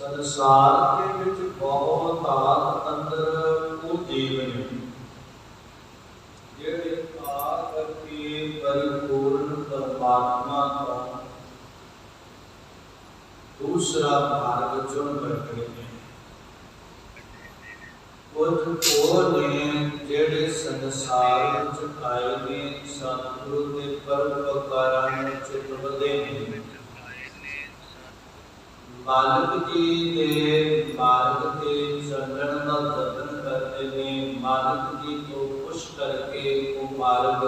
संसार के विच बहुत आग अंदर वो जीव ने जेड़े आग के परिपूर्ण परमात्मा का दूसरा मार्ग चुन बैठे हैं। कुछ वो ने जेड़े संसार विच आए ने सतगुरु के परोपकारां विच तुरदे ने मालिक जी के मार्ग के चलण का जतन करते हैं। मालिक जी को खुश करके वो मार्ग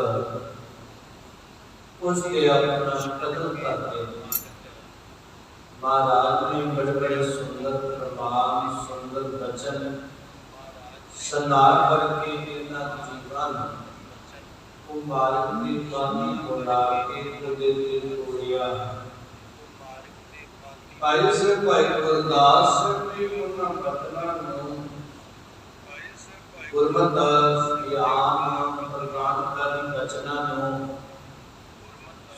उसके अपना कदम करते हैं। महाराज ने बड़े बड़े सुंदर प्रमाण सुंदर वचन सुना करके इतना जीवन वो मार्ग की पानी बोला के देते तोड़िया। भाई से भाई गुरदास जी उन्होंने बतना गुरमत ज्ञान प्रदान कर बचना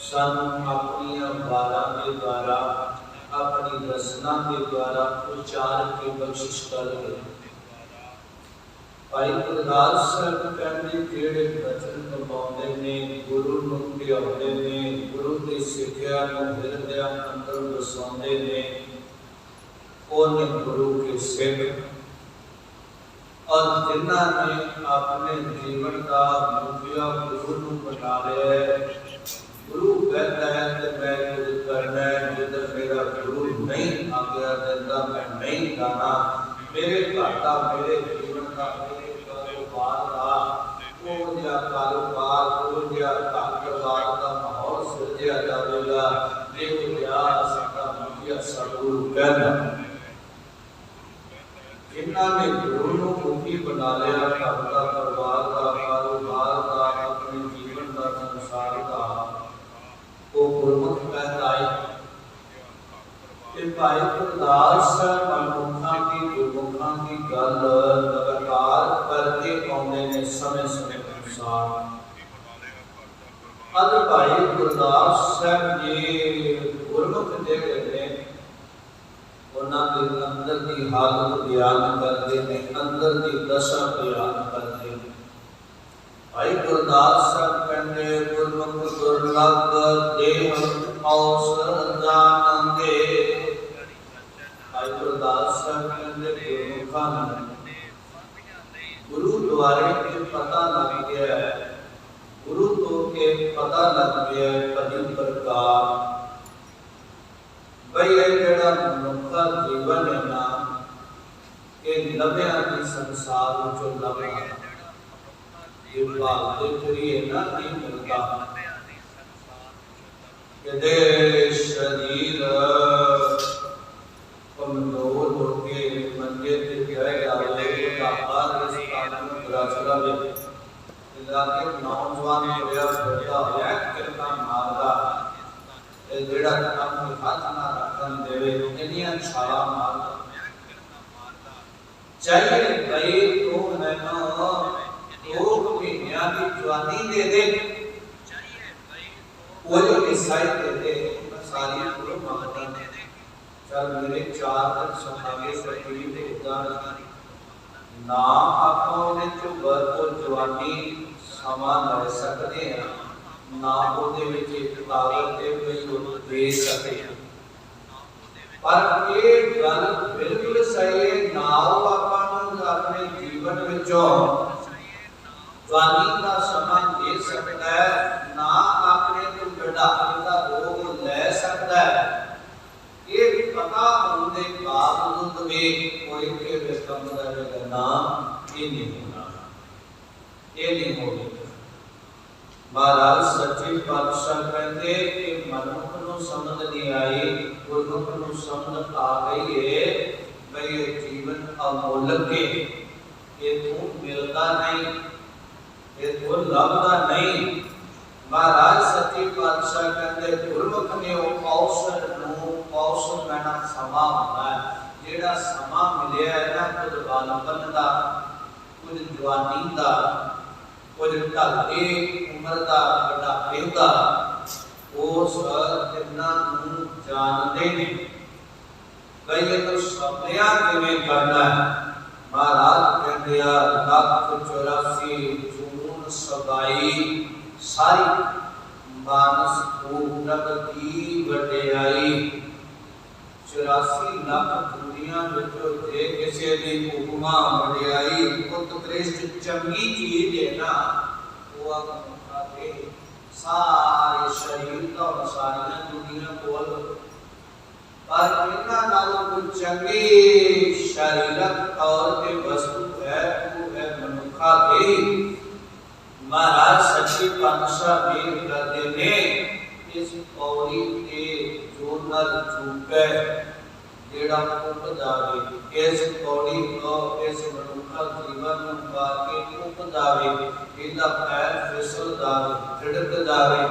सन अपनी वारा के द्वारा अपनी रचना के द्वारा उच्चार की बख्शिश कर दे। भाई गुरदास कहते जेड़े बचन कमाते ने गुरु नूं ध्याउंदे ने गुरु की सिक्ख्या नूं हिरदे अंदर वसाउंदे ने उन्हें गुरु के सिख और जिन्हां ने अपने जीवन का मुखिया गुरु नूं बना लिया है। गुरु कहता है कि मैं कुछ करना है, जिधर मेरा गुरु नहीं आज्ञा देता मैं नहीं जाना। मेरे घाटा मेरे जीवन का मेरे कारोबार का वो जा कारोबार वो जा कारोबार का माहौल सृजिया जाएगा। देखो या सका मुखिया सतगुरु कहना जिन्हां ने गुरु नूं मुखी बना लिया घर का परिवार का कारोबार का अपने जीवन का संसार का वो गुरमुख कहता है कि भाई गुरदास मनुखा की गुरमुखा की गल लगातार करके आउंदे ने समय समय अनुसार। अद भाई गुरदास साहब जी गुरमुख जेड़े ने उन्होंने अंदर की हालत बयान करते हैं, अंदर की दशा बयान करते हैं। भाई गुरदास साहब कहते गुरमुख दुर्लभ देह अवसर जानंदे। भाई गुरदास साहब कहते गुरमुखा गुरु द्वारे के पता लग गया है, गुरु तो के पता लग गया है कभी प्रकार भाई ये जेड़ा मनुखा जीवन है ना ये लभ्या की संसार जो लभ्या ये भागते फिरिए ना नहीं मिलता। यदि शरीर कमजोर होके मंजे पे गिर जावे बुढ़ापा इस कानून ग्रासला में इलाके नौजवान होया बड़ा होया कितना मारदा ए जेड़ा काम हाथ ना रखन देवे इन्नियां छाला मारदा चाहिए भाई तो नैना दो महीनियां की जवानी दे दे वो जो ईसाई देते सारी पूरी मांगता चल मेरे 4 दिन सुनावे तकलीफ होता ना आपां ने जो बरको जवानी समा लड़ सकते हैं ना ਉਹਦੇ ਵਿੱਚ ਇੱਕ ਤਾਕਤ ਤੇ ਕੋਈ ਦੇ ਸਕੇ। ਪਰ ਇਹ ਗੱਲ ਬਿਲਕੁਲ ਸਹੀ ਹੈ ਨਾ ਆਪਾਂ ਨੂੰ ਆਪਣੇ ਜੀਵਨ ਵਿੱਚੋਂ ਜਵਾਨੀ ਦਾ ਸਮਾਂ ਦੇ ਸਕਦਾ ਹੈ ਨਾ ਆਪਣੇ ਤੋਂ ਬੁਢਾਪੇ ਦਾ ਰੋਗ ਲੈ ਸਕਦਾ ਹੈ। ਇਹ ਪਤਾ ਹੋਣ ਦੇ ਬਾਵਜੂਦ ਵੀ ਕੋਈ ਇਹ ਕੰਮ ਦਾ ਕਰਨਾ ਇਹ ਨਹੀਂ ਹੋਣਾ ਇਹ नहीं होगा। महाराज सच्चे पातशाह कहते कि मनुख को समझ नहीं आई गुरमुख को समझ आ गई है भाई ये जीवन अमोलक है ये तो मिलता नहीं ये तो लभदा नहीं। महाराज सच्चे पातशाह कहते गुरमुख ने वो अवसर मैना समा होना है जेड़ा समा मिले है ना कुछ बालपन का कुछ जवानी का कुछ ढाके उम्र का बुढ़ापे का वो सब जिन्ना जानते हैं ਬਈ ਇਹਨੂੰ ਸਭਿਆ ਕਿਵੇਂ ਕਰਨਾ ਹੈ। ਮਹਾਰਾਜ ਕਹਿੰਦੇ ਆ ਲੱਖ 84 ਜੂਨ ਸਗਾਈ ਸਾਰੀ ਮਾਨਸ ਪੂਰਬ ਦੀ ਵਡਿਆਈ। 84 ਲੱਖ ਦੁਨੀਆਂ ਵਿੱਚੋਂ ਜੇ ਕਿਸੇ ਦੀ ਉਪਮਾ ਵਡਿਆਈ ਉਤਕ੍ਰਿਸ਼ਟ ਚੰਗੀ ਚੀਜ਼ ਹੈ ਨਾ ਉਹ ਆ ਕੇ ਸਾਰੇ ਸ਼ਰੀਰ ਤੋਂ ਸਾਰੀਆਂ ਦੁਨੀਆਂ ਕੋਲ ਪਰ ਇਹਨਾਂ ਨਾਲੋਂ ਕੋਈ ਚੰਗੀ ਸ਼ਰੀਰਕ ਤੌਰ ਤੇ ਵਸਤੂ ਹੈ ਉਹ ਹੈ ਮਨੁੱਖਾ ਦੇਹ। ਮਹਾਰਾਜ ਸੱਚੇ ਪਾਤਸ਼ਾਹ ਮੇਰ ਕਰਦੇ ਨੇ ਇਸ ਪੌੜੀ ਤੇ ਜੋ ਨਰ ਝੂਕੇ ਜਿਹੜਾ ਉੱਪ ਜਾਵੇ ਇਸ ਪੌੜੀ ਤੋਂ ਇਸ ਮਨੁੱਖਾ ਜੀਵਨ ਨੂੰ ਪਾ ਕੇ ਉੱਪ ਜਾਵੇ ਇਹਦਾ ਪੈਰ ਫਿਸਲ ਜਾਵੇ ਝੜਕ ਜਾਵੇ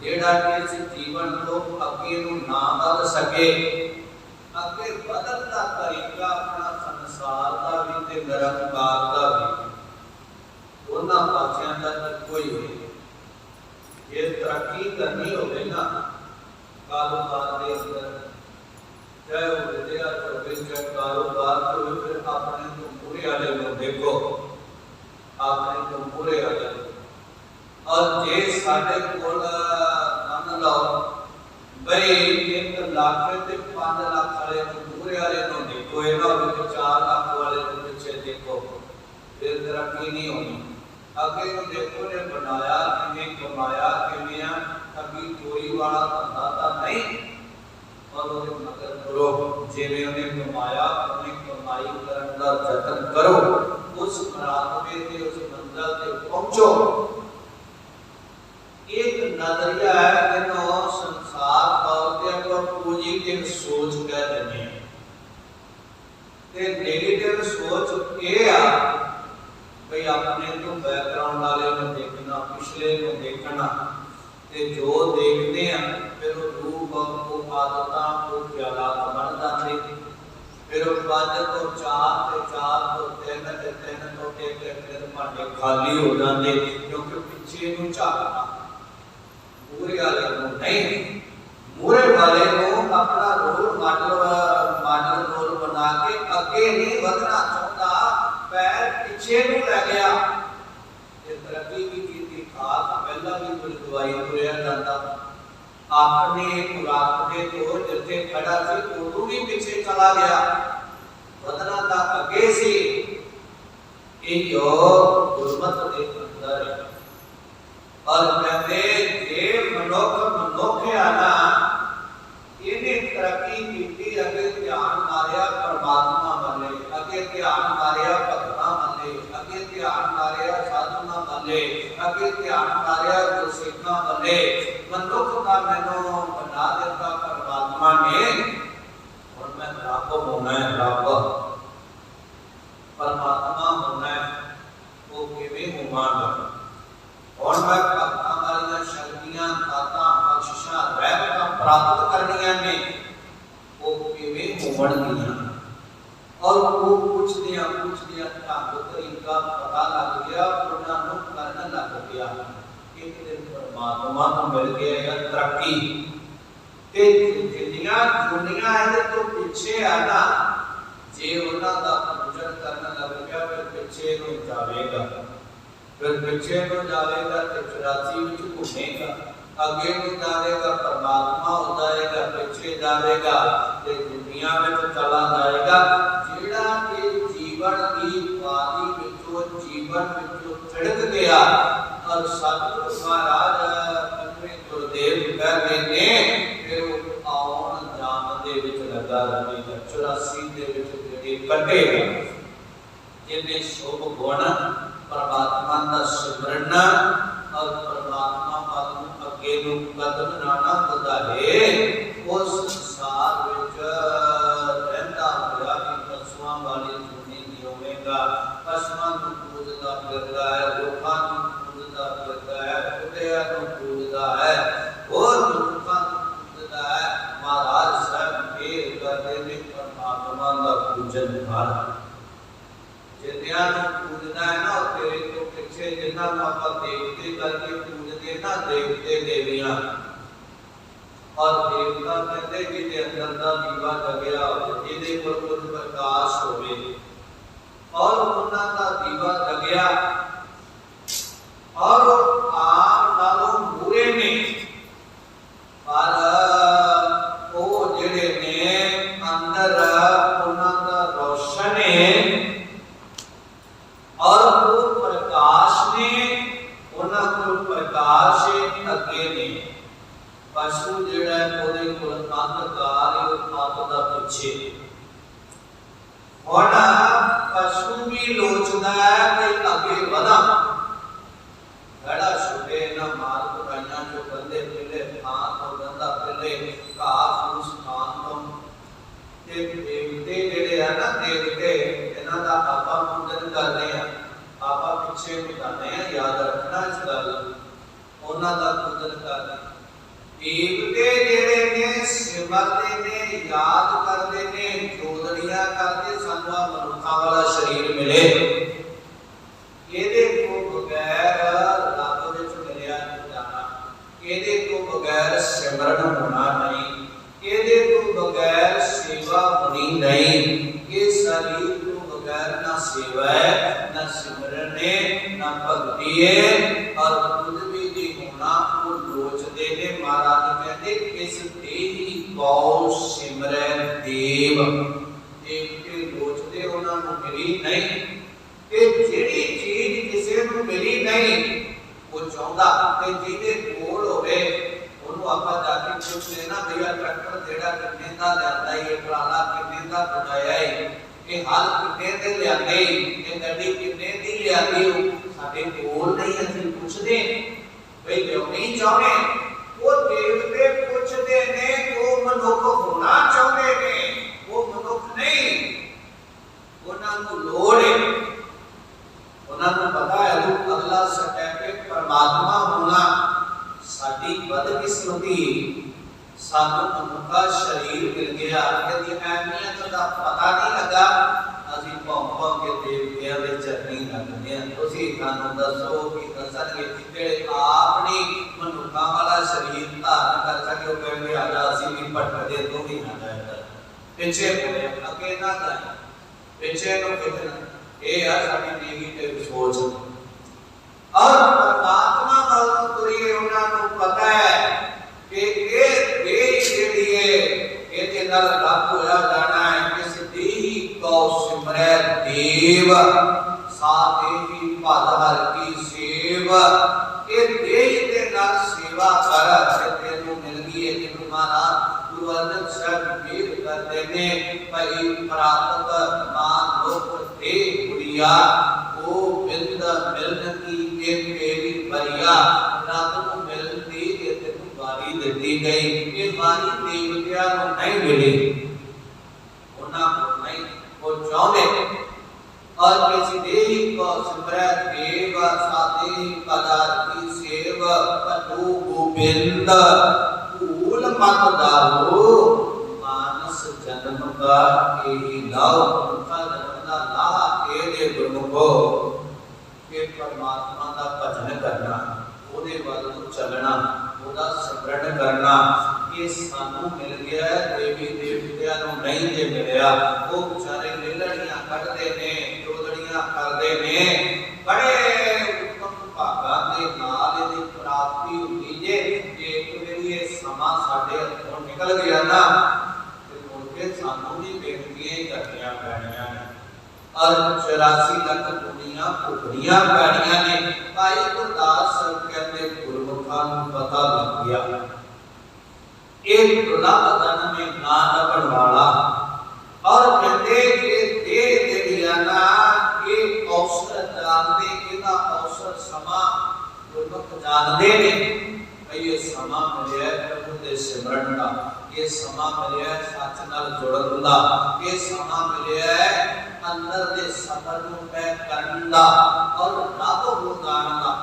ਜਿਹੜਾ ਕਿ ਇਸ ਜੀਵਨ ਤੋਂ ਅੱਗੇ ਨੂੰ ਨਾ ਵੱਧ ਸਕੇ। ਅੱਗੇ ਵਧਣ ਦਾ ਤਰੀਕਾ ਆਪਣਾ ਸੰਸਾਰ ਦਾ ਵੀ ਤੇ ਨਿਰੰਕਾਰ ਦਾ ਵੀ ਉਹਨਾਂ ਪਾਸਿਆਂ ਦਾ ਇੱਕੋ ਹੀ ਹੈ। ਜੇ ਤਰੱਕੀ ਕਰਨੀ ਹੋਵੇ ਨਾ ਕਾਰੋਬਾਰ ਦੇ ਅੰਦਰ ਚਾਹੇ ਉਹ ਵਿਦਿਆ ਹੋਵੇ ਚਾਹੇ ਕਾਰੋਬਾਰ ਹੋਵੇ ਫਿਰ ਆਪਣੇ ਤੋਂ ਪੂਰੇ ਵਾਲੇ ਨੂੰ ਦੇਖੋ ਆਪਣੇ ਤੋਂ ਪੂਰੇ ਵਾਲੇ और जे साडे कोल मन लो बई 1 लाख ते 5 लाख वाले पूरे वाले नु देखो इना विच 4 लाख वाले नु पीछे देखो फिर तरक्की नहीं होनी। अगे नु देखो ने बनाया किवें कमाया किवें अभी चोरी वाला धंधा तां नहीं और ओदे मगर करो जिवें उन्हें कमाया अपनी कमाई करन दा यतन करो उस मुरादे ते उस मंजिल ते पहुंचो। एक नजरिया है जिन्हों संसार तौर पे अपन पॉजिटिव सोच कह देने ते नेगेटिव सोच ये आ भाई अपने तो बैकग्राउंड वाले को देखना पिछले को देखना ते जो देखते हैं फिर रूप को आदतां को ख्यालात बन जाते फिर 5 तो 4 ते 4 तो 3 ते 3 तो फिर भांडे खाली हो जाते क्योंकि पीछे नूं झाकना पूरे वाले को नहीं मूरे वाले को अपना रोल मॉडल रोल बना के आगे नहीं बढ़ना चाहता पैर पीछे नहीं रह गया। ये तरक्की भी की खास पहला भी कोई दवाई तुरया जाता अपने खुराक के तो जिथे खड़ा थी उदू भी पीछे चला गया बढ़ना था आगे से यो गुरमत के अंदर और कहते जे मनुख आना इन्हें तरक्की की अगे ध्यान मारिया परमात्मा मले अगे ध्यान मारिया भगता मले अगे ध्यान मारिया साधुना मले अगे ध्यान मारिया गुरसिखा मले मनुख का मैनू बना देता परमात्मा ने और मैं रब होना है रब परमात्मा होना है वो किवें होवांगा और मैं भक्तां वालियां शक्तियां दातां बख्शिशां रहमतां प्राप्त करनियां ने वो किवें होवणगीआं और वो पुछदियां ढंग तरीका पता लग गया उन्हां नूं करन लग गया। एक दिन परमात्मा नूं मिल गया तरक्की ते जिन्नियां दुनिया इहदे तो पिछे आना जे उन्हां दा पूजन करन लग गया फिर पिछे नूं जावेगा फिर पीछे को जाएगा तो 84 में घूमेगा आगे को जाएगा परमात्मा हो जाएगा पीछे जाएगा तो दुनिया में तो चला जाएगा जेड़ा के जीवन की पानी विचों जीवन विचों छिड़क गया और सतगुरु महाराज अपने गुरुदेव कह देने फिर वो आउन जान दे विच लगा रहेगा 84 दे विच जेड़े कटेगा जिन्हें शुभ गुण परमात्मा का सिमरन और परमात्मा पालू अगे नूं कदम नाना बधाए उस संसार विच रहंदा होया कि पशुआं वाली दुनी दी होवेगा पशुआं नूं पूजदा फिरदा है लोकां नूं पूजदा फिरदा है कुत्तियां नूं पूजदा है और मनुक्खां नूं पूजदा है। महाराज साहब मेहर करदे ने परमात्मा दा पूजन कर जिन्नियां नूं पूजना है ना तेरे तो पीछे जिन्हां नूं आपां देवते करके पूजदे ना देवते देवियां और देवता कहते जिहदे अंदर दा दीवा जगया होवे, जिहदे कोल कुछ प्रकाश होवे और उन्हां दा दीवा जगया और आप नालों बुरे ने, पर वो जिहड़े ने अंदर उन्हां दा रोशन है और वो प्रकाश ने, उन्हां को प्रकाश अगे ने। पशु जिहड़ा ओदे कोल अंधकार आत दा पिछे। हुण पशु भी लोचदा है कि अगे वधा, घड़ा छुटे ना मार कुटाइयां जो बंदे मिले थां तो गंदा पिले घाह फूस खान तो ते देवते जिहड़े है ना, देवते इन्हां दा आपां पूजन करदे हैं, आपां पिछे बताने हैं, याद रखना इस गल, उन्हां दा पूजन करदे। देवते जिहड़े ने सिमरदे ने, याद करदे ने, जोदड़ियां करदे, सानू आ मनुखा वाला शरीर मिले, ਇਹਦੇ ਤੋਂ ਬਗੈਰ ਰੱਬ ਵਿੱਚ ਮਿਲਿਆ ਨਹੀਂ ਜਾਣਾ, ਇਹਦੇ ਤੋਂ ਬਗੈਰ ਸਿਮਰਨ ਹੋਣਾ ਨਹੀਂ, ਇਹਦੇ ਤੋਂ ਬਗੈਰ ਸੇਵਾ ਹੋਣੀ ਨਹੀਂ। ਇਹ ਸਰੀਰ ਤੋਂ ਬਗੈਰ ਨਾ ਸੇਵਾ ਹੈ, ਨਾ ਸਿਮਰਨ ਹੈ, ਨਾ ਭਗਤੀ ਹੈ, ਔਰ ਕੁਝ ਵੀ ਨਹੀਂ ਹੋਣਾ। ਉਹ ਲੋਚਦੇ ਨੇ, ਮਹਾਰਾਜ ਕਹਿੰਦੇ ਇਸ ਦੇਹੀ ਕਉ ਸਿਮਰੈ ਦੇਵ, ਦੇਵਤੇ ਲੋਚਦੇ ਉਹਨਾਂ ਨੂੰ ਮਿਲੀ ਨਹੀਂ। ਇਹ ਜਿਹੜੀ ਚੀਜ਼ ਕਿਸੇ ਨੂੰ ਮਿਲੀ ਨਹੀਂ ਉਹ ਚਾਹੁੰਦਾ, ਤੇ ਜਿਹਦੇ ਕੋਲ ਹੋਵੇ ਉਹਨੂੰ ਆਪਾਂ ਜਾ ਕੇ ਪੁੱਛਦੇ ਨਾ ਵੀ ਇਹ ਟਰੈਕਟਰ ਜਿਹੜਾ ਕਿੰਨੇ ਦਾ ਲਿਆਂਦਾ, ਇਹ ਟਰਾਲਾ ਕਿੰਨੇ ਦਾ ਬਣਾਇਆ, ਇਹ ਹਲ ਕਿੰਨੇ ਦੇ ਲਿਆਂਦੇ, ਇਹ ਗੱਡੀ ਕਿੰਨੇ ਦੀ ਲਿਆਂਦੀ, ਸਾਡੇ ਕੋਲ ਨਹੀਂ, ਅਸੀਂ ਪੁੱਛਦੇ ਬਈ ਕਿਉਂ ਨਹੀਂ ਚਾਹੁੰਦੇ। ਉਹ ਦੇਵਤੇ ਪੁੱਛਦੇ ਨੇ, ਉਹ ਮਨੁੱਖ ਹੋਣਾ ਚਾਹੁੰਦੇ ਨੇ, ਉਹ ਮਨੁੱਖ ਨਹੀਂ, ਉਹਨਾਂ ਨੂੰ ਲੋੜ ਹੈ, उन्होंने पता है वो अगला स्टेप परमात्मा होना। साडी बदकिस्मती सानू मनुखा शरीर मिल गया, यदि अहमियत का पता नहीं लगा, असीं भौं भौं के देवतियां दे चरनी लगदे हां। तुसीं सानू दसो कि दसणगे जिहड़े आप नहीं मनुखा वाला शरीर धारण कर सके, वो कहंदे आ जा असीं भी भटकदे तू भी ना जाए, पिछे होए अगे ना जाए, पिछे नु कितना ये है साडी नेगेटिव सोच। और परमात्मा वालों तुरीए उन्होंने पता है कि ये देह जेड़ी है ये नाल रब होया जाना है। इस देही को सिमरै देव, साथ ही भल हर की सेव, ये देह दे नाल सेवा कर ते तेनू मिल गई है। जिन्हों महाराज गुरु अर्जन साहब मेर करते ने भई प्राप्त मान लोक दे गुड़िया, ओ बिंद मिलन की के तेरी बरिया, रब को मिलती के तेनू बारी दिती गई, ये बारी देवतियां नूं नहीं मिली, उन्हां को नहीं, वो चाहते और किसी देही को सिमरै देव, साधे पदार की सेव, पटू गोबिंद भूल मत दारो, मानस जन्म का एही लाओ, उनका जन्म का लाहा एदे गुरमुखो। के परमात्मा का भजन करना, ओदे वल नूं चलना, ओदा सिमरन करना, ये सानू मिल गया। देवी देवतियां नूं नहीं जे मिलिया, वो बेचारे लीलड़ियां कढदे ने, जोदड़ियां करदे ने, बड़े उत्तम भागां दे नाल इहदी प्राप्ति हुंदी जे। एक वेरी ये समा साडे हत्थों निकल गया ना, ते मुड़ के सानू भी बेनतियां करनियां पैणीआं ने, और 84 लाख दुनिया भुखड़ियां पैणीआं ने। भाई गुरदास कहते गुरमुखां नूं पता लग गया, एक दुर्लभ धन में ना लभण वाला, और कहते कि देह जेहड़ियां ना ये अवसर जानदे, इहदा अवसर समा गुरमुख जानदे ने। ये समा मिलिया प्रभु दे सिमरन दा, ये समा मिलिया सच नाल जुड़न दा, ये समा मिलिया अंदर दे सफर नूं तय करन दा, और रब नूं जाणन दा।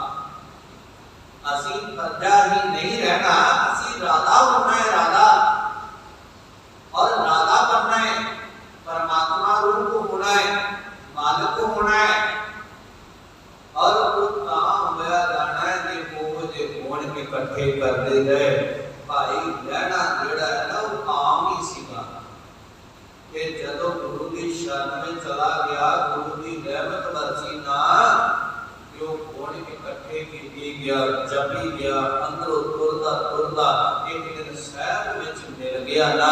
असीं प्रजा ही नहीं रहना, असीं राधा होना है, राधा, और राधा बनना है, परमात्मा रूप होना है, मालिक होना है, और वो काम होया जाना है। जे मोह जे मोहन के इकट्ठे करते गए भाई, रहना बढ़ी गया, अंदरों तुरदा तुरदा एक दिन शहर विच मिल गया ना,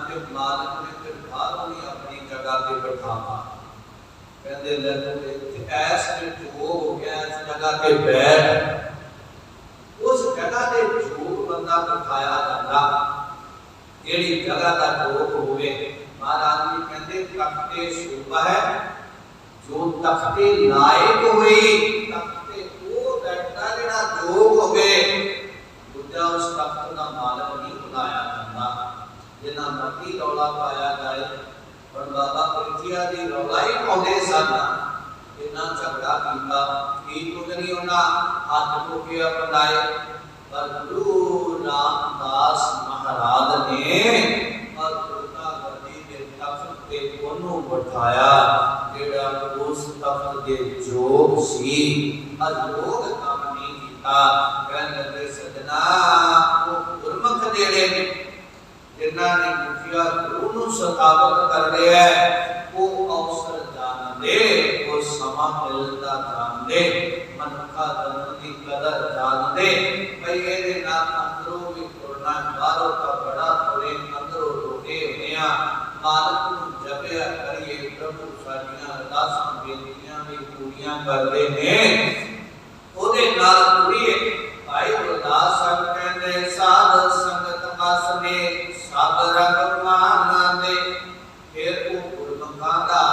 ते मालिक ने फिर बाहरों ही अपनी जगह ते बिठाया। कहते लगे ऐसे जोग हो गया, इस जगह ते बैठ। उस जगह ते जोग बंदा बिठाया जाता, जेड़ी जगह का जोग होवे। महाराज जी कहते तख्ते शोभा है, जो तख्ते लायक होए, तख्ते वो बैठता जेड़ा जोग होवे, दूजा उस तख्त का मालिक नहीं बुलाया जाता। जिन्ना मर्जी रौला पाया जाए, पर बाबा पृथ्वी दी रौला ही पाउंदे सन, इन्ना झगड़ा कीता, ठीक कुछ नहीं होना, हाथ धोके अपनाए। पर गुरु रामदास महाराज ने और गुरता गद्दी के तख्त ते कोनों बिठाया, जेड़ा उस तख्त दे जोग सी, अलोक काम नहीं कीता। कहने लगे सजना वो गुरमुख जेड़े जिन्हां ने मुखिया गुरु नूं सतावत कर लिया है, वो अवसर जान दे, वो समा मिलता जान दे, मनुखा धर्म की कदर जान दे। भाई ये नाम अंदरों भी तुरना, बाहरों का बड़ा तुरे, अंदरों रुके होया, मालिक नूं जपिया करिए। प्रभु साडियां अरदासां बेनतियां भी पूरीआं करदे ने, ओदे नाल तुरीए। भाई गुरदास साहब कहंदे साध संगत आसने सब रंग मान दे। फिर वो गुरमुखां दा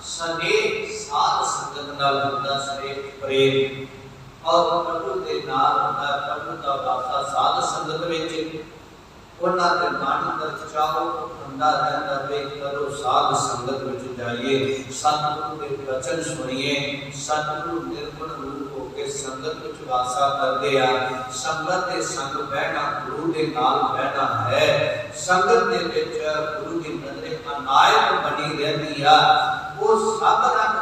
स्नेह साध संगत नाल हुंदा, श्रेष्ठ प्रेम और प्रभु दे नाल हुंदा, प्रभु दा वासा साध संगत विच। उन्हां दे मन अंदर चाहो ठंडा रहंदा वे, करो साध संगत विच जाइए, सतगुरु दे वचन सुनिए। सतगुरु निर्गुण रूप होके संगत विच वासा करदे आ। संगत दे संग बहना गुरु दे नाल बहना है। संगत दे विच गुरु दी नजरे अनायत बनी रहंदी आ। वो सब रंग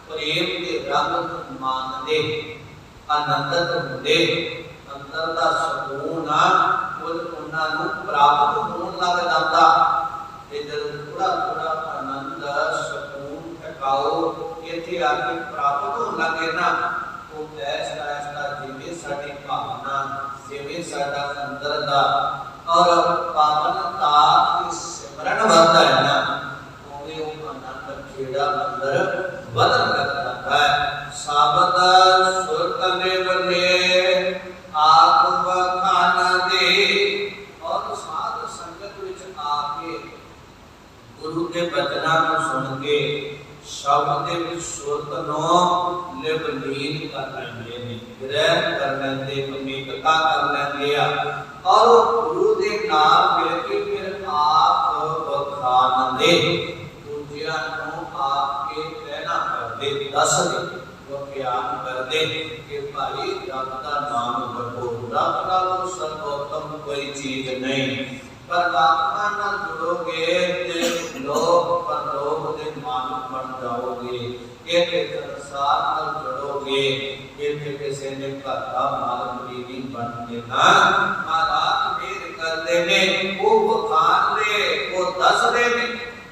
प्रेम दे रंग मानदे, आनंदत हुंदे, अंदर दा सकून उन्हां नूं प्राप्त होण लग जांदा। ते जदों थोड़ा थोड़ा आनंद सकून ठकाओ इत्थे आके प्राप्त होण लगे ना, तो ऐसा ऐसा जिवें साडी भावना, जिवें साडा अंदर दा और पावनता ते सिमरन वधदा है ना, उवें वो आनंद जेड़ा अंदर वधन लग जाता है। साबत सुर तने बने आप वखान दे, और साध संगत विच आके गुरु के वचनां नूं सुन के शब्द दे विच सुरत नूं लिवलीन कर लैंदे ने, ग्रहण कर लैंदे, अनेकता कर लैंदे आ, और गुरु दे नाल मिल के फिर आप वखान दे, दूजियां नूं आपके कहना करदे, दस दे, ज्ञान कर दे कि भाई रब का नाम जपो। रब नालों सर्वोत्तम कोई चीज नहीं। परमात्मा नाल जुड़ोगे ते लोक परलोक दे मालिक बन जाओगे। इत्थे संसार नाल जुड़ोगे, इत्थे किसी ने घर का मालिक भी नहीं बन देना। महाराज मेहर करदे ने, वो बखान दे, वो दस दे ने,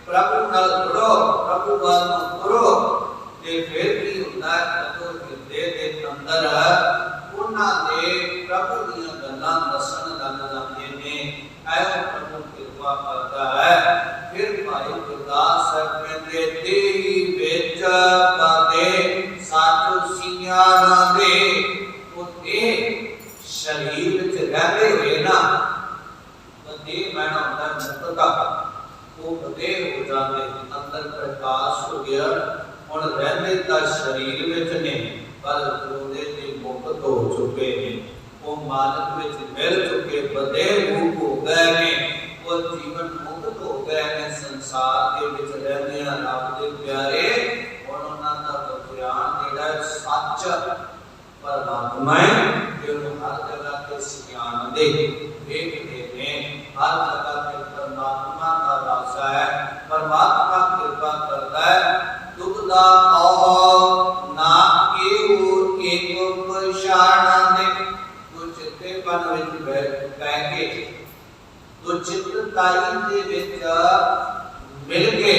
प्रभु नाल जुड़ो, प्रभु वाल नूं तुरो। ते फिर भी हुंदा है जदों हिरदे दे अंदर उन्हां दे प्रभु दीयां गल्लां दसन लग जांदे ने, ऐ प्रभु किरपा करदा है। फिर भाई गुरदास साहब कहंदे तेरी विच पादे सच सियाणा दे। वो देह शरीर विच रहंदे होए ना, देह मैना हुंदा मुक्ता, वो देह हो जांदे, अंदर प्रकाश हो गया, हुण रहंदे तां शरीर विच ने, पर जोदे ते मुक्त हो चुके ने, वो मालिक विच मिल चुके, बदे रूप हो गए ने, वो जीवन मुक्त हो गए ने। संसार दे विच रहंदे आ रब दे प्यारे, हुण उन्हां दा ज्ञान जेड़ा सच परमात्मा है, ते उन्हें हर जगह ते सियाण दे देखदे ने, हर जगह ते परमात्मा का वासा है, परमात्मा कृपा करता है। दुखदा औ ना केहू एक पहचान दे, तो चित्तेपन विच बैठ के, तो चित्तताई दे विच मिल के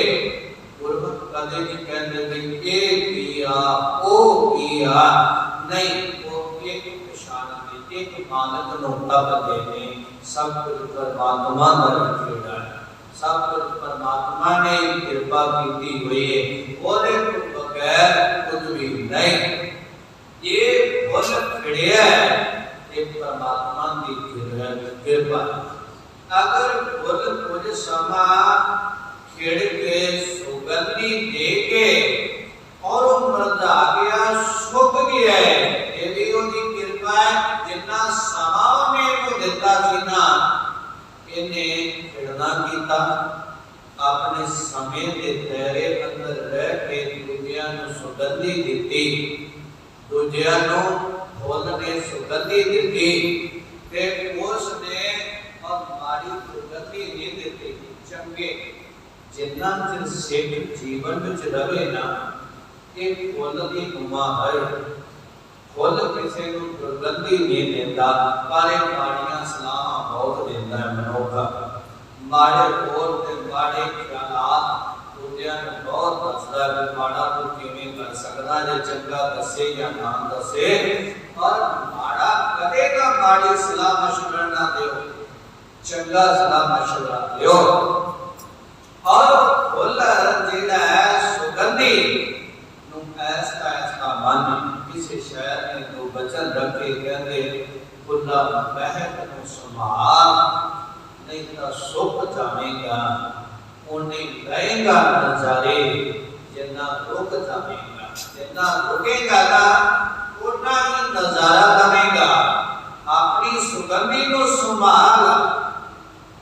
गुरमुख कदे नहीं कहंदे कि ये किया ओ किया नहीं, वो एक पहचान दे, मानक नूं तपदे ने। सब कुछ परमात्मा दा खेड़ा है, सब कुछ परमात्मा ने कृपा की हुई है, ओदे तो बगैर कुछ भी नहीं। ये फुल खिड़िया है, ये परमात्मा की कृपा। अगर फुल कुछ समा खिड़ के सुगंधी दे के और मुरझा गया, सुख गया है, ये भी उसकी कृपा है। जितना समा ने को दिता सी ना, इन्हें खिड़ना कीता, अपने समय के दायरे अंदर रह के दूजियां नूं सुगंधी दिती, दूजियां नूं फुल ने सुगंधी दिती, ते उसने और माड़ी सुगंधी नहीं दिती। चंगे जिन्ना चिर सिख जीवन विच रहे ना, ये फुल की उमा है। फुल किसी को दुर्गंधी नहीं देता, पर माड़ियां सलाहां बहुत देता है मनुख। माड़े बोल ते माड़े ख्यालात दूजियां नूं बहुत दसदा है, माड़ा तू किवें कर सकदा जे चंगा दसे या ना दसे। और माड़ा कदे ना माड़ी सलाह मशवरा ना दियो, चंगा सलाह मशवरा दियो। और फुल जिहड़ा है सुगंधी नूं ऐसा ऐसा मन किसी शहर ने दो बचन रखे, कहते फुल्ला महक नूं संभाल, नहीं तो सुख जावेगा। उन्हें लएगा नजारे, जिन्ना रुक जावेगा, जिन्ना रुकेगा ना उतना ही नजारा लवेगा। अपनी सुगंधी को संभाल,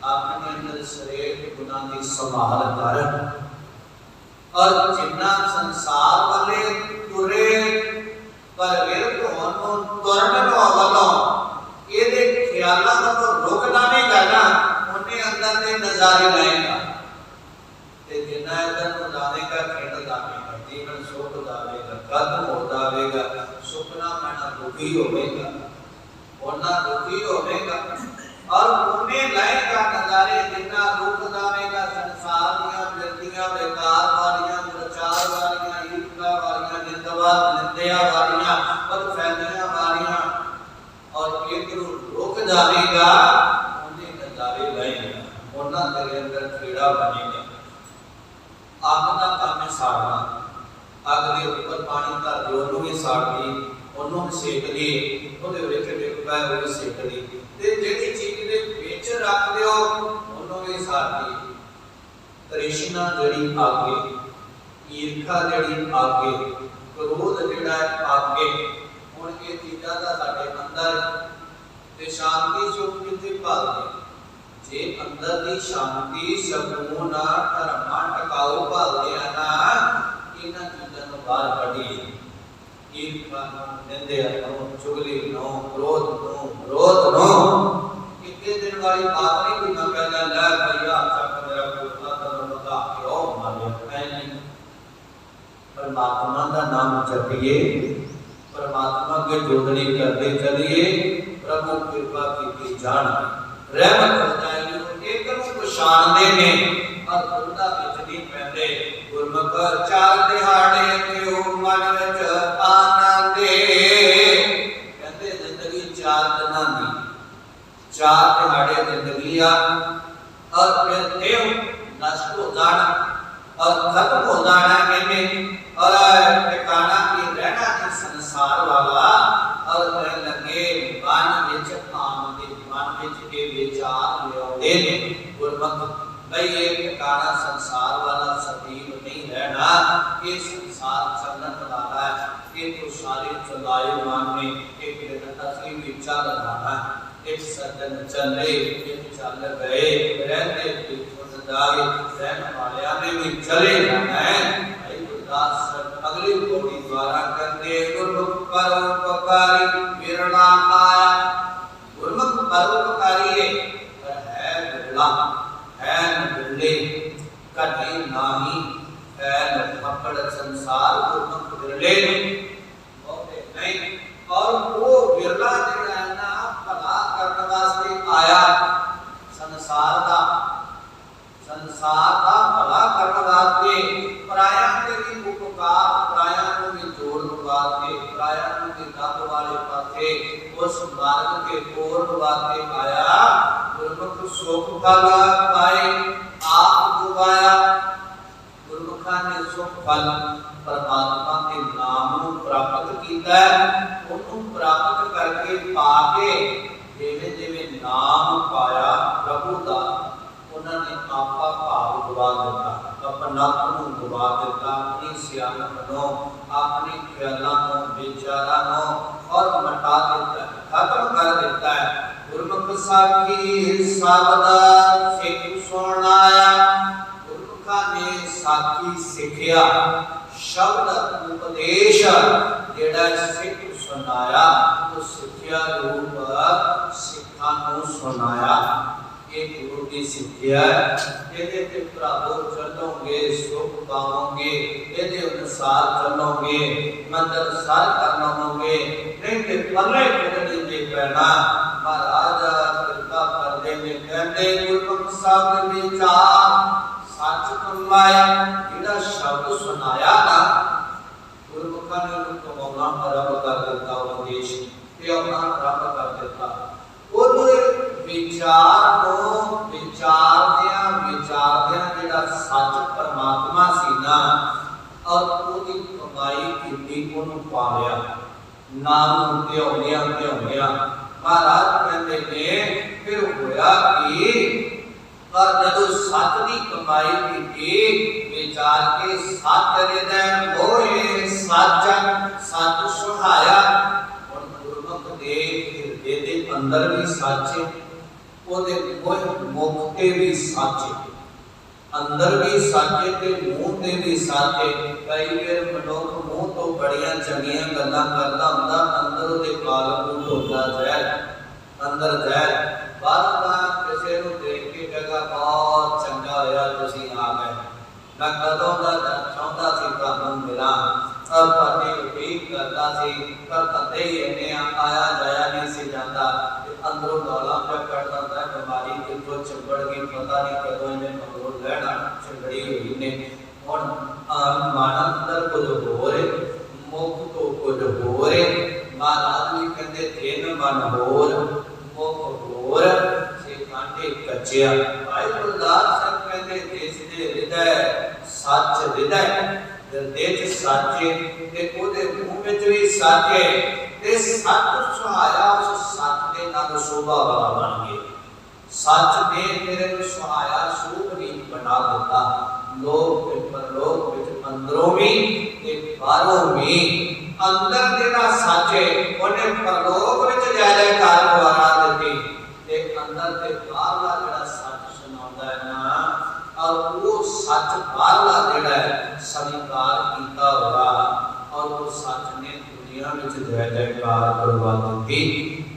अपने अंदर शरीर के गुनाह की संभाल कर। और जिन्ना संसार वाले तुरे पर विरत होनों तुरन वालों ये ख्यालों को रोक लावेगा ना, उन्हें अंदर के नजारे लाएगा। ते जिन्ना इधर को जानेगा, खेड़ जावेगा, जीवन सुख जावेगा, कदम हो जावेगा, सुपना मैना दुखी होवेगा, होना दुखी होवेगा। और उन्हें लाएगा नजारे, जिन्ना रुक जावेगा संसार दियां वृत्तियां बेकार वालियां, प्रचार वालियां, ईर्ष्या वालियां, निंदवा निंदया वालियां, बदफहमियां वालियां। और एक रुक जावेगा, उन्हें नजारे लाएगा, उन्ना तेरे अंदर कीड़ा बनेगा। आग का काम है साड़ना, आग के ऊपर पानी धर दो, ओनू भी साड़ दी, ओनू भी सेक दी, ओदे विच डिग पै वो भी सेक दी, ते जेड़ी चीज दे विच रख दियो ओनू भी साड़ दी। तृष्णा जड़ी आगे, ईर्खा जड़ी आगे, क्रोध जिहड़ा आगे, हुण ये चीज़ां दा साडे अंदर ते शांति सुख किथे भालदे। जे अंदर दी शांति सकून धर्म टकाऊ भालदे आ ना, इन्हां चीज़ां नूं बाहर कढीए। ईर्खा नूं, निंदया नूं, चुगली नूं, क्रोध नूं, विरोध नूं। इक्के दिन वाली बात नहीं कि मैं कहना लै भैया चक मेरा कोटला तैनूं बता के ओ मालिक है नहीं। परमात्मा का नाम जपिए, परमात्मा के जोड़नी करते चलिए, प्रभु कृपा की जान रहमत बताएगी। एक को पछाणदे ने और गुरदा विच नहीं पैंदे। गुरमुख चार दिहाड़े ते ओ मन विच आनंदे, कहते जिंदगी चार दिनां दी, चार दिहाड़े जिंदगी आ और फिर देव नष्ट हो जाना और खत्म हो जाना। कहने और ठिकाना की रहना है संसार वाला। और कहने लगे मन विच आमदे, मन विच के विचार लियाउंदे ने गुरमुख भाई ये ठिकाना संसार वाला सदैव नहीं रहना। ये संसार चलन वाला है, ये तो सारे चलायमान में एक दिन असली भी चल रहा है। एक सज्जन चले, एक चल गए, रहते जाए, रहने वाले ने भी चले जाना है। अगली पौड़ी द्वारा करते गुरमुख परोपकारी विरला आया। गुरमुख परोपकारी है विरला, है बिरले, कटे नाही, है पकड़ संसार गुरमुख विरले नहीं। और वो विरला जिहड़ा है ना भला करने वास्ते आया, संसार का भला करने वास्ते, पराया के भी उपकार, पराया को भी जोड़ने वास्ते, पराया को भी दब वाले पासे उस मार्ग के पूर्ण वाक्य आया, गुरमुख सुख फल पाए आप गवाया। गुरमुखा ने सुख फल परमात्मा के नाम को प्राप्त किया, उन्होंने प्राप्त करके पाके जिवें जिवें नाम पाया प्रभु का, उन्होंने आपा भाव गवा दिता, अपनापन गवा दिता, अपनी सियाणप नो, अपनी ख्यालों को, विचारों को और मटा देता है, खत्म कर देता है। गुरमुख साखी सावधान सिख सुनाया। गुरमुखा ने साखी सिखिया, शब्द उपदेश जेड़ा सिख सुनाया, तो सिखिया रूप सिखा नूं सुनाया। ये गुरु की सिक्ख्या है, ये प्रभु चलोगे सुख पाओगे, ये अनुसार चलोगे मंदिर सार करना होगे, नहीं तो पल्ले कुछ नहीं पैना। महाराज कृपा कर देने कहते गुरमुख शब्द विचार सच कमाया, जिहड़ा शब्द सुनाया ना गुरमुखा ने उनको कमाना आरंभ कर दिता, उपदेश ते अपना आरंभ कर दिता। विचार को विचारदिया जिहड़ा सच परमात्मा सी ना, और उसकी कमाई की उन्होंने पा लिया, नाम ध्याउंदिया महाराज कहते ने फिर होया कि पर जदों सच की कमाई की विचार के सच हृदय मोहे सच सुहाया। गुरमुख दे हृदय दे अंदर भी सच है, ओदे मुख ते भी सच है, अंदर भी सच है ते मुंह ते भी सच है। कई बार मनुख मुंह तो बड़ियां चंगियां गल्लां करदा हुंदा, अंदर ओदे कालकूट होंदा जहर, अंदर जहर। बार-बार किसी नूं देख के कहेगा बहुत चंगा होया तुसीं आ गए, मैं कदों दा चाहुंदा सी तुहानूं मिलां और तुहाडी उम्मीद करदा सी, पर कदे ही इन्ने आया जाया नहीं सी जांदा। अंदरों गालां पे कढ़दा हुंदा, बीमारी कितों चिंबड़ गई पता नहीं कदों इन्हें मगरों लहना चिंबड़ी हुई ने। हुण मन अंदर कुछ होर है, मुख तो कुछ होर है। महाराज भी कहते दिन मन होर मुख होर, से कांटे कच्चिया। भाई गुरदास साहब कहते जिस दे हृदय सच हृदय हृदय च सच है ते ओदे मुंह विच भी सच है, ते सच सुहाया उस सच दे नाल शोभा वाला बन गए। सच ने तेरे को सुहाया शोभनीय बना दिता। लोक परलोक विच अंदरों भी ते बाहरों भी। अंदर जेड़ा सच है ओने परलोक विच जय जयकार करवा दित्ती, ते अंदर ते बाहरला जेड़ा सच सुनाउंदा है ना, और वो सच बाहरला जेड़ा है स्वीकार कीता होगा, और वो सच ने दुनिया में जय जयकार करवा दी।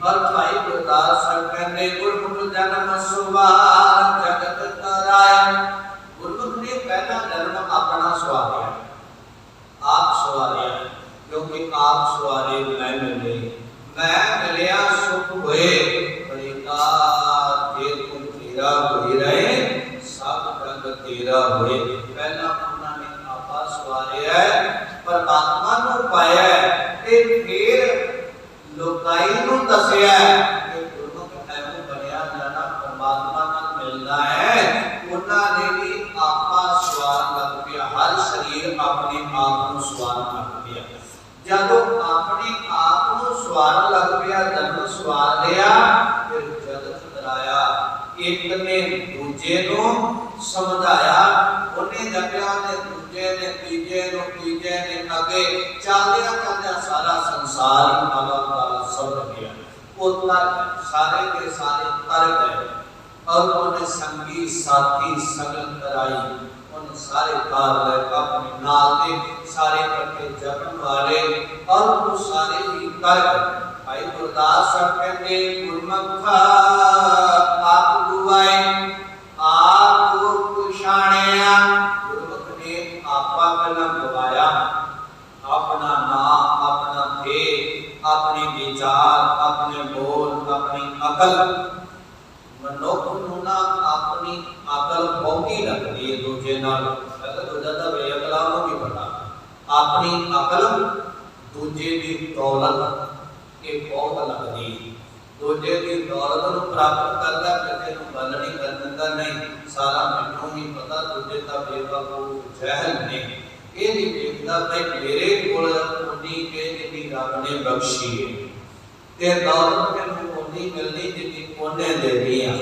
और भाई गुरदास साहब कहते गुरमुख जन्म सुवार जगत तराया। गुरमुख ने पहला जन्म अपना सवारिया, आप सवारिया, क्योंकि आप सवारे मैं मिले, मैं मिलिया सुख हुए। जे तुम तेरा होई रहे सब रंग तेरा होए। पहला उन्होंने आपा सवारिया परमात्मा नूं पाया, ते फिर लोकाई नूं दसिया कि गुरमुख ऐवें बनिया जाना परमात्मा नाल मिलना है। उन्होंने भी आपा सवार लग पिया, हर शरीर अपने आप को सवार लग पिया। जदों अपने आप को सवार लग पिया, जन्म सवार लिया, फिर जगत तराया। एक ने दूजे नूं समझाया, उन्हें जपिया ने दूजे ने तीजे ने अगे चलदिया सारा संसार ही सब गया। उतर सारे के सारे तर गए, और उन्हें संगी साथी सगल कराई, उन सारे कार ले अपने नाल दे सारे इकट्ठे जपन वाले, और वो सारे ही कर गए। भाई गुरदास साहब कहते गुरमुखा आप गुवाए आप पुछाणिया। गुरमुख ने आपा पहला गवाया, अपना नाम, अपना भेद, अपने विचार, अपने बोल, अपनी अकल। मनुख नूं ना अपनी अकल बहुती लगती है दूजे नाल, दूजा तो बेअकला नूं की पता। अपनी अकल दूजे की दौलत ये बहुत लगती है। दूजे की दौलत को प्राप्त करता, किसी को गल नहीं कर दिंदा, नहीं सारा मैनू ही पता, दूजे का बेवकूफ जहल ने ये नहीं देखता भाई मेरे कोल उन्नी के जितनी रब ने बख्शी है ते दौलत मैनू उन्नी मिलनी जितनी उन्ने देनी है,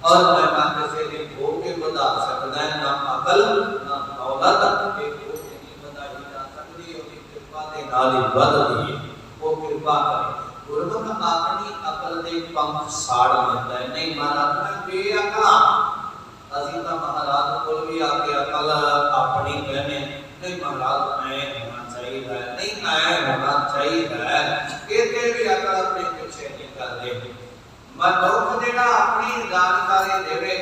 और मैं ना किसी के खो के बता सकता है, ना अकल ना दौलत के खो के नहीं बताई जा सकती, उसकी कृपा के नाल ही बढ़ती है, वो कृपा करे। गुरमुख अपनी अकल के पंख साड़ लेता है, नहीं महाराज मैं बेअकला, असीं तां महाराज कोल भी आके अकल अपनी कहने, नहीं महाराज ऐ होना चाहिए, नहीं ऐ होना चाहिए, कहते भी अकल अपने पीछे नहीं करते। मनुख जिहड़ा अपनी जानकारी देवे,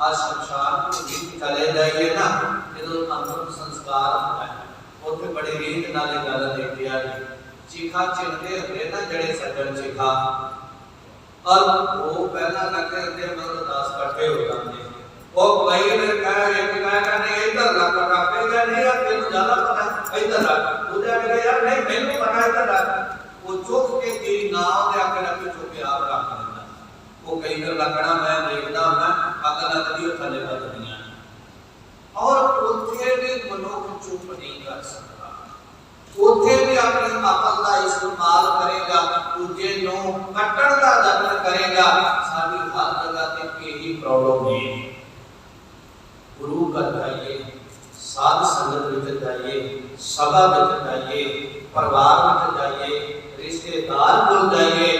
आज शमशान को भी चले जाइए ना, जो अंतिम संस्कार होता है उत्थे बड़ी रीत नाल गल देखिया जी, चीखा चिलते होंगे ना जड़े सज्जन चीखा, और वो पहला लगे होंगे मतलब 10 इकट्ठे हो जाते, वो कई ने कहा एक कहा नहीं इधर रख रखेगा, नहीं अब तेन ज्यादा पता इधर रख, दूसरा कहा यार नहीं मैंने पता इधर रख, वो चुक के तेरी नाव दे आके रख चुक के आप रख देना, वो कई कर लगना मैं देखदा मैं अकल नदी थले बदनिया, और उथे भी मनुख चुप नहीं कर सकता, उथे भी अपनी अकल का इस्तेमाल करेगा, दूजे नो कट्टण का यत्न करेगा। साडी हर जगह ते यही प्रॉब्लम है, गुरु घर जाइए, साध संगत विच जाइए, सभा विच जाइए, परिवार विच जाइए, रिश्तेदार कोल जाइए,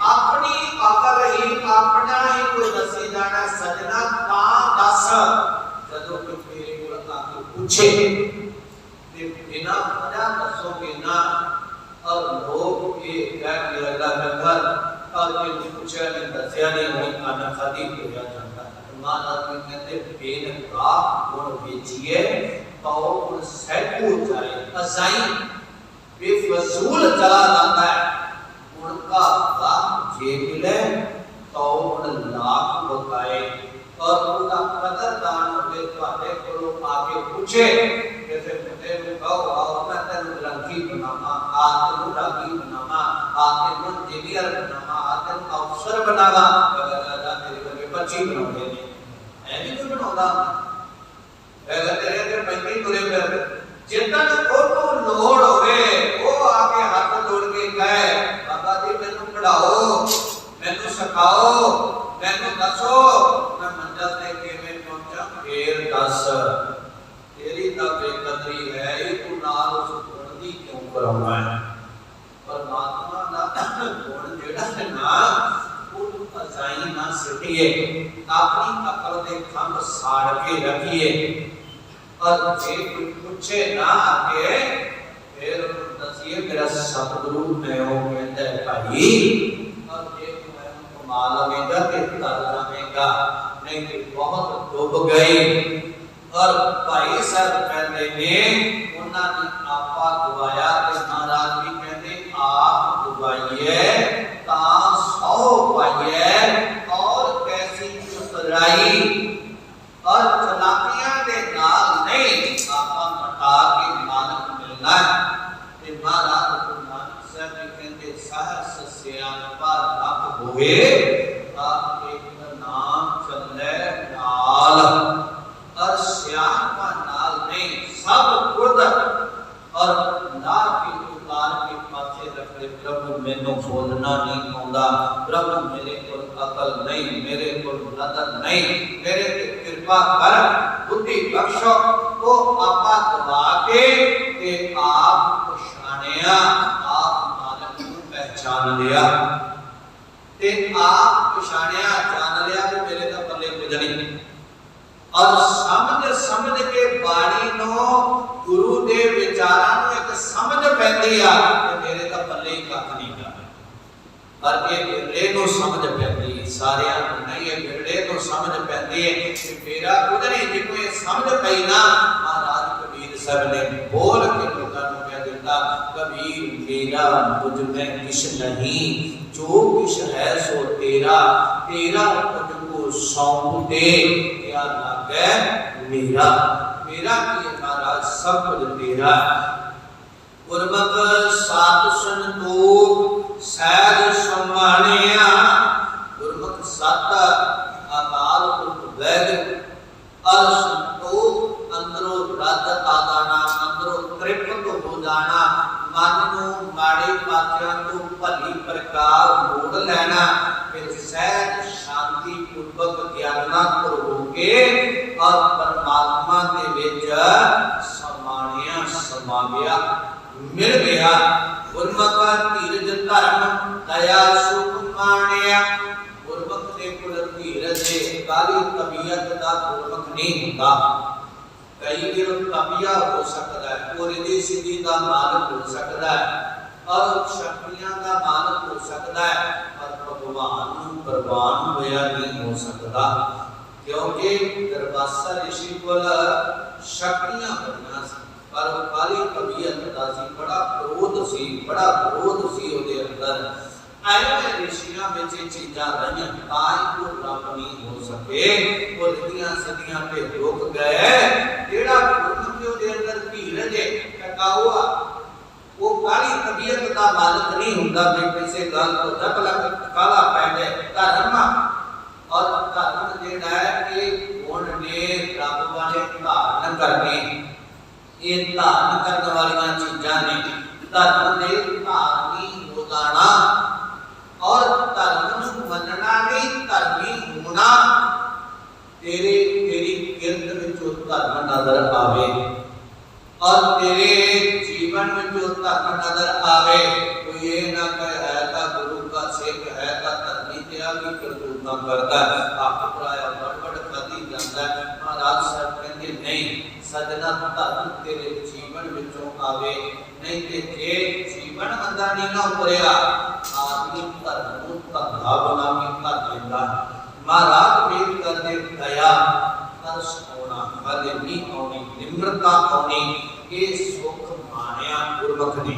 अपनी अकल ही अपना ही कोई दसी जाना सजना ता दस, जदों कोई तेरे कोल आके पूछे बिना वजह दसोगे ना, और लोग ये कह के अगला घर और ये पूछा नहीं दसिया नहीं वही खाना खाती हो जाता है। महाराज ने कहते बेन का गुण बेचिए तो गुण सेट हो जाए, असाई बेफजूल चला जाता है, गुण का लाभ जे मिले तो गुण लाख बताए, और उनका कदरदान होवे ਤੁਹਾਡੇ ਕੋਲੋਂ आके पूछे जैसे मुझे कहो आओ मैं तेन रंगी बनावा, आ तेन रागी बनावा, आ तेन इंजीनियर बनावा, आ तेन अफसर बनावा, राजा तेरे वर्गे 25 बनाउंदे ने, ऐ नहीं कोई बनाउंदा, अगर तेरे ते 35 तुरे फिर जितन ओनू लोड़ होवे वो आके हाथ जोड़ के कहे बाबा जी मैनू पढ़ाओ, मैनू सिखाओ, मैनू दसो मैं मंजिल ते किवें पहुंचा, फिर दस तेरी ता बेकदरी है, ये तू नाल उस गुण दी क्यों कराउणा है। परमात्मा दा गुण जेड़ा है ना वो असाई ना सिटिए, अपनी अकल दे खंभ साड़ के रखिए, और जे कोई पूछे ना आके फिर दसिए मेरा सतगुरु मैं हो कहता है भाई, और जे मैं कमा लवेगा ते कर लवेगा, नहीं तो बहुत डूब गए। और भाई साहब कहते ने उन्होंने आपा गवाया ते महाराज भी कहते आप गवाइए ता 100 पाइए, और कैसी चतुराई और चलाकियां दे नाल नहीं आपा मटा के मालक मिलना है। ते महाराज गुरु नानक साहब भी कहते सहस सियाणपा रब होवे ता एक नाम चले नाल, और सियाणपा नाल नहीं सब खुद, और ना की उतार के पासे रख दे प्रभु मैनू बोलना नहीं आउंदा, प्रभु मेरे को अकल नहीं, मेरे को नदर नहीं, मेरे पे कृपा कर बुद्धि बख्शो, तो आपा दबा के आप पहचानिया, आप मालक को पहचान लिया, ते आप पहचानिया जान लिया तो मेरे दा पल्ले कुछ नहीं, और समझ समझ के बाणी नो गुरु दे विचारां नु एक समझ पैंदी आ कि मेरे दा पल्ले ही कख नहीं गा, और ये बिरले नु समझ पैंदी सारियां नहीं, ये बिरले नु समझ पैंदी है कि मेरा कुछ नहीं, जिको ये समझ पई ना महाराज कबीर साहब ने बोल के लोकां नु कह दिता कबीर मेरा मुझ में किछ नहीं, जो किछ है सो तेरा, तेरा मुझको सौंप दे, क्या लागे मेरा, मेरा की महाराज सब कुछ तेरा। गुरमुख साध संतोख ਸਹਿਜ ਸਮਾਣਿਆ। ਗੁਰਮੁਖ ਸਤ ਅਕਾਲ ਪੁਰਖ ਵੈਦ ਅਰ ਸੰਤੋਖ ਅੰਦਰੋਂ ਰੱਦ ਆਦਾਣਾ, ਅੰਦਰੋਂ ਤ੍ਰਿਪਤ ਹੋ ਜਾਣਾ, ਮਨ ਨੂੰ ਮਾੜੇ ਪਾਸਿਆਂ ਤੋਂ ਭਲੀ ਪ੍ਰਕਾਰ ਮੋੜ ਲੈਣਾ, ਫਿਰ ਸਹਿਜ ਸ਼ਾਂਤੀ ਪੂਰਵਕ ਗਿਆਨਾਂ ਤੋਂ ਹੋ ਕੇ ਔਰ ਪਰਮਾਤਮਾ ਦੇ ਵਿੱਚ ਸਮਾਣਿਆ, ਸਮਾ ਗਿਆ, ਮਿਲ ਗਿਆ। ਗੁਰਮੁਖ ਧੀਰਜ ਧਰਮ ਦਇਆ ਸੁਖ ਮਾਣਿਆ। ਗੁਰਮੁਖ ਦੇ ਕੋਲ ਧੀਰਜ ਤੇ ਕਾਲੀ ਤਬੀਅਤ ਦਾ ਗੁਰਮੁਖ ਨਹੀਂ ਹੁੰਦਾ। ਕਈ ਦਿਨ ਤਬੀਆ ਹੋ ਸਕਦਾ ਹੈ, ਰਿੱਧੀ ਸਿੱਧੀ ਦਾ ਮਾਲਕ ਹੋ ਸਕਦਾ ਹੈ ਔਰ ਸ਼ਕਤੀਆਂ ਦਾ ਮਾਲਕ ਹੋ ਸਕਦਾ ਹੈ, ਪਰ ਭਗਵਾਨ ਨੂੰ ਪ੍ਰਵਾਨ ਹੋਇਆ ਨਹੀਂ ਹੋ ਸਕਦਾ, ਕਿਉਂਕਿ ਦਰਬਾਸਾ ਰਿਸ਼ੀ ਕੋਲ ਸ਼ਕਤੀਆਂ ਬੜੀਆਂ ਸੀ ਪਰ ਉਹ ਕਾਲੀ ਤਬੀਅਤ ਦਾ ਸੀ, ਬੜਾ ਕ੍ਰੋਧ ਸੀ, ਬੜਾ ਕ੍ਰੋਧ ਸੀ ਉਹਦੇ ਅੰਦਰ। ਐਵੇਂ ਰਿਸ਼ੀਆਂ ਵਿੱਚ ਇਹ ਚੀਜ਼ਾਂ ਰਹੀਆਂ ਤਾਂ ਹੀ ਉਹ ਰੱਬ ਨਹੀਂ ਹੋ ਸਕੇ। ਉਹ ਰਿੱਧੀਆਂ ਸਦੀਆਂ ਤੇ ਰੁਕ ਗਏ। ਜਿਹੜਾ ਗੁਰਮੁਖ ਉਹਦੇ ਅੰਦਰ ਧੀਰਜ ਟਿਕਾਊ ਆ, ਉਹ ਕਾਲੀ ਤਬੀਅਤ ਦਾ ਮਾਲਕ ਨਹੀਂ ਹੁੰਦਾ ਵੀ ਕਿਸੇ ਗੱਲ ਤੋਂ ਜਗ ਲੱਗ ਕਾਲਾ ਪੈ ਜਾਏ। ਧਰਮ ਔਰ ਧਰਮ ਜਿਹੜਾ ਹੈ ਇਹ ਗੁਣ ਨੇ ਰੱਬ ਵਾਲੇ ਧਾਰਨ ਕਰਨੇ, ਇਹ ਧਾਰਨ ਕਰਨ ਵਾਲੀਆਂ ਚੀਜ਼ਾਂ ਨੇ। ਧਰਮ ਦੇ ਧਾਰਨੀ ਹੋ ਜਾਣਾ ਔਰ ਧਰਮ ਨੂੰ ਮੰਨਣਾ ਨਹੀਂ, ਧਰਮੀ ਹੋਣਾ। ਤੇਰੀ ਕਿਰਤ ਵਿੱਚ ਉਹ ਧਰਮ ਨਜ਼ਰ ਆਵੇ ਔਰ ਤੇਰੇ ਜੀਵਨ ਵਿੱਚ ਉਹ ਧਰਮ ਨਜ਼ਰ ਆਵੇ। ਕੋਈ ਇਹ ਨਾ ਕਹੇ ਹੈ ਤਾਂ ਗੁਰੂ ਦਾ ਸਿੱਖ ਹੈ ਤਾਂ ਧਰਮੀ ਤੇ ਆ ਵੀ ਕਰਤੂਤਾਂ ਕਰਦਾ, ਆਪ ਪਰਾਇਆ ਬੜ ਖਾਦੀ ਜਾਂਦਾ। ਮਹਾਰਾਜ ਸਾਹਿਬ ਕਹਿੰਦੇ ਨਹੀਂ, ਸਜਣਾ ਧਰਮ ਤੇਰੇ ਜੀਵਨ ਵਿੱਚੋਂ ਆਵੇ, ਨਹੀਂ ਤੇ ਜੇ ਜੀਵਨ ਅੰਦਰ ਨਹੀਂ ਨਾ ਉਤਰਿਆ ਆਦਮੀ ਧਰਮ ਨੂੰ ਧੰਦਾ ਬਣਾ ਕੇ ਧਰ ਲੈਂਦਾ। ਮਹਾਰਾਜ ਵੇਦ ਕਰਦੇ ਦਇਆ ਤਰਸ ਹੋਣਾ, ਕਦੇ ਨਹੀਂ ਆਉਣੀ, ਨਿਮਰਤਾ ਆਉਣੀ। ਇਹ ਸੁਖ ਮਾਣਿਆ ਗੁਰਮੁਖ ਨੇ,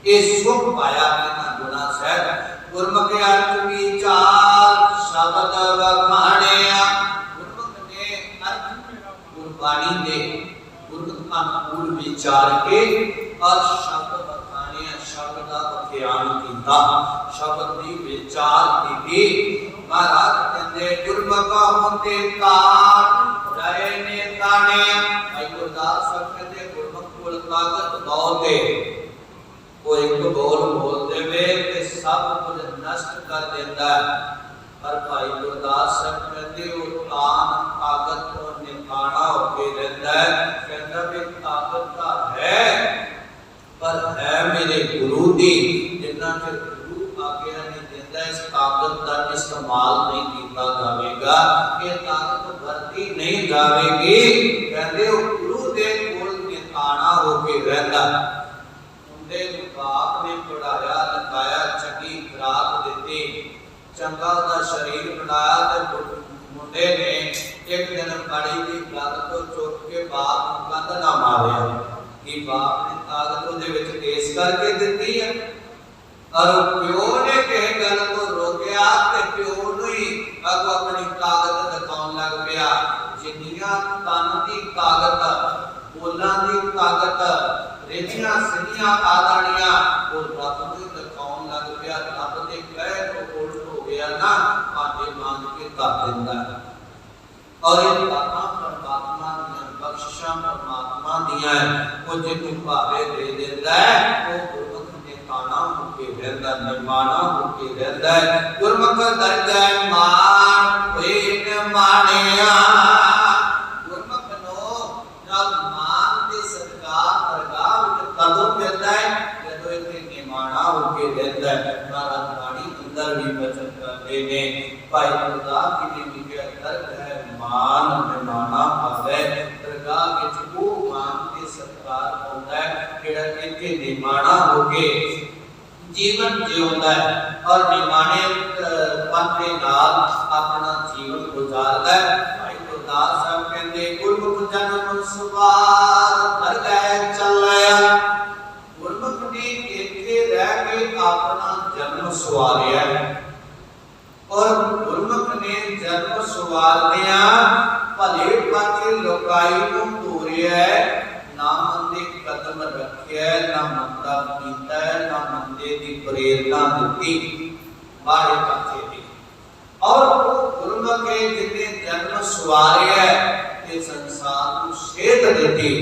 ਇਹ ਸੁਖ ਪਾਇਆ ਇਹਨਾਂ ਗੁਣਾ ਸਹਿਤ। ਗੁਰਮੁਖ ਅਰਥ ਵਿਚਾਰ ਸ਼ਬਦ ਵਖਾਣਿਆ। ਗੁਰਮੁਖ ਨੇ ਅਰਥ ਗੁਰਬਾਣੀ ਦੇ ਗੁਰਮੁਖ ਅਨੁਕੂਲ ਵਿਚਾਰ ਕੇ ਔਰ ਸ਼ਬਦ ਵਖਾਣਿਆ, ਸ਼ਬਦ ਦਾ ਅਧਿਐਨ ਕੀਤਾ, ਸ਼ਬਦ ਦੀ ਵਿਚਾਰ ਕੀਤੀ। ਮਹਾਰਾਜ ਕਹਿੰਦੇ ਗੁਰਮੁਖ ਹੁੰਦੇ ਤਾਰ ਰਹੇ ਨੇ ਤਾਣਿਆ। ਭਾਈ ਗੁਰਦਾਸ ਸਾਹਿਬ ਕਹਿੰਦੇ ਗੁਰਮੁਖ ਕੋਲ ਤਾਕਤ ਬਹੁਤ ਹੈ, ਉਹ ਇੱਕ ਬੋਲ ਦੇਵੇ ਤੇ ਸਭ ਕੁਝ ਨਸ਼ਟ ਕਰ ਦਿੰਦਾ ਹੈ। ਪਰ ਭਾਈ ਗੁਰਦਾਸ ਸਾਹਿਬ ਕਹਿੰਦੇ ਉਹ ਤਾਕਤ ਤੋਂ ਨਿਤਾਣਾ ਹੋ ਕੇ ਰਹਿੰਦਾ ਹੈ। ਕਹਿੰਦਾ ਵੀ ਤਾਕਤ ਤਾਂ ਹੈ ਪਰ ਹੈ ਮੇਰੇ ਗੁਰੂ ਦੀ। ਜਿੰਨਾ ਚਿਰ ਗੁਰੂ ਆਗਿਆ ਨਹੀਂ ਦਿੰਦਾ ਇਸ ਤਾਕਤ ਦਾ ਇਸਤੇਮਾਲ ਨਹੀਂ ਕੀਤਾ ਜਾਵੇਗਾ, ਇਹ ਤਾਕਤ ਵਰਤੀ ਨਹੀਂ ਜਾਵੇਗੀ। ਕਹਿੰਦੇ ਉਹ ਗੁਰੂ ਦੇ ਕੋਲ ਨਿਤਾਣਾ ਹੋ ਕੇ ਰਹਿੰਦਾ। ਉਹਦੇ ਬਾਪ ਨੇ ਪੜਾਇਆ ਲਿਖਾਇਆ, ਚੰਗੀ ਖੁਰਾਕ ਦਿੱਤੀ, ਚੰਗਾ ਦਾ ਸਰੀਰ ਬਣਾਇਆ ਤੇ ਮੁੰਡੇ ਨੇ ਇੱਕ ਦਿਨ ਬੜੀ ਦੀ ਗੱਲ ਤੋਂ ਚੁੱਕ ਕੇ ਬਾਪ ਨੂੰ ਕੰਧ ਨਾ ਮਾਰਿਆ ਕਿ ਬਾਪ ਨੇ ਤਾਕਤ ਉਹਦੇ ਵਿੱਚ ਇਸ ਕਰਕੇ ਦਿੱਤੀ ਹੈ। ਔਰ ਪਿਓ ਨੇ ਕਿਸੇ ਗੱਲ ਤੋਂ ਰੋਕਿਆ ਤੇ ਪਿਓ ਨੂੰ ਹੀ ਅੱਗੋਂ ਆਪਣੀ ਤਾਕਤ ਦਿਖਾਉਣ ਲੱਗ ਪਿਆ। ਜਿੰਨੀਆਂ ਤਨ ਦੀ ਤਾਕਤ, ਬੋਲਾਂ ਦੀ ਤਾਕਤ, ਰੇਚੀਆਂ ਸਿੱਧੀਆਂ ਆਦਾਣੀਆਂ ਉਹ ਰੱਬ ਨੂੰ ਦਿਖਾਉਣ ਲੱਗ ਪਿਆ। ਰੱਬ ਦੇ ਕਹਿ ਤੋਂ ਉਲਟ ਹੋ ਗਿਆ ਨਾ, ਭਾਂਡੇ ਮੰਗ ਕੇ ਕਰ ਦਿੰਦਾ। ਔਰ ਇਹ ਦਾਤਾਂ ਪਰਮਾਤਮਾ ਦੀਆਂ ਬਖਸ਼ਿਸ਼ਾਂ ਪਰਮਾਤਮਾ ਦੀਆਂ, ਉਹ ਜਿਹਨੂੰ ਭਾਵੇ ਦੇ ਦਿੰਦਾ ਹੈ ਉਹ ਗੁਰਮੁਖ ਨੇ ਤਾਣਾ ਹੋ ਕੇ ਰਹਿੰਦਾ, ਨਿਮਾਣਾ ਹੋ ਕੇ ਰਹਿੰਦਾ ਹੈ। ਗੁਰਮੁਖ ਦਰਗਹਿ ਮਾਨ ਹੋਏ ਨ ਮਾਣਿਆ। ਗੁਰਮੁਖ ਨੂੰ ਜਦ ਮਾਨ ਦੇ ਸਤਿਕਾਰ ਦਰਗਾਹ ਵਿੱਚ ਕਦੋਂ ਮਿਲਦਾ ਹੈ ਜਦੋਂ ਇੱਥੇ ਨਿਮਾਣਾ ਹੋ ਕੇ ਰਹਿੰਦਾ ਹੈ। ਮਹਾਰਾਜ ਬਾਣੀ ਅੰਦਰ ਵੀ ਬਚਨ ਕਰਦੇ ਨੇ। ਭਾਈ ਗੁਰਦਾਸ ਜੀ ਨੇ ਲਿਖਿਆ ਦਰਗਹਿ ਮਾਨ ਨਿਮਾਣਾ ਪਾਵੇ। ਦਰਗਾਹ ਵਿੱਚ ਉਹ ਮਾਨ ਤੇ ਸਤਿਕਾਰ ਹੁੰਦਾ ਹੈ ਜਿਹੜਾ ਇੱਥੇ ਨਿਮਾਣਾ ਹੋ ਕੇ ਜੀਵਨ ਜਿਉਂਦਾ ਹੈ ਔਰ ਨਿਮਾਣੇ ਪਨ ਦੇ ਨਾਲ ਆਪਣਾ ਜੀਵਨ ਗੁਜ਼ਾਰਦਾ ਹੈ। ਭਾਈ ਗੁਰਦਾਸ ਸਾਹਿਬ ਕਹਿੰਦੇ ਗੁਰਮੁਖ ਜਨਮ ਸਵਾਰ ਦਰਗਹਿ ਚੱਲਿਆ। ਗੁਰਮੁਖ ਨੇ ਇੱਥੇ ਰਹਿ ਕੇ ਆਪਣਾ ਜਨਮ ਸਵਾਰਿਆ ਔਰ ਗੁਰਮੁਖ ਨੇ ਜਨਮ ਸਵਾਰਦਿਆਂ ਭਲੇ ਪਾਸੇ ਲੋਕਾਈ ਨੂੰ ਤੋਰਿਆ। ਨਾਮ ਦੇ ਕਦਮ कदम रखे ना मंदा कीता ना मंदे की प्रेरणा दी माड़े पासे दी और गुरमुख के जिन्ने जन्म सवारे ते संसार को सेध दी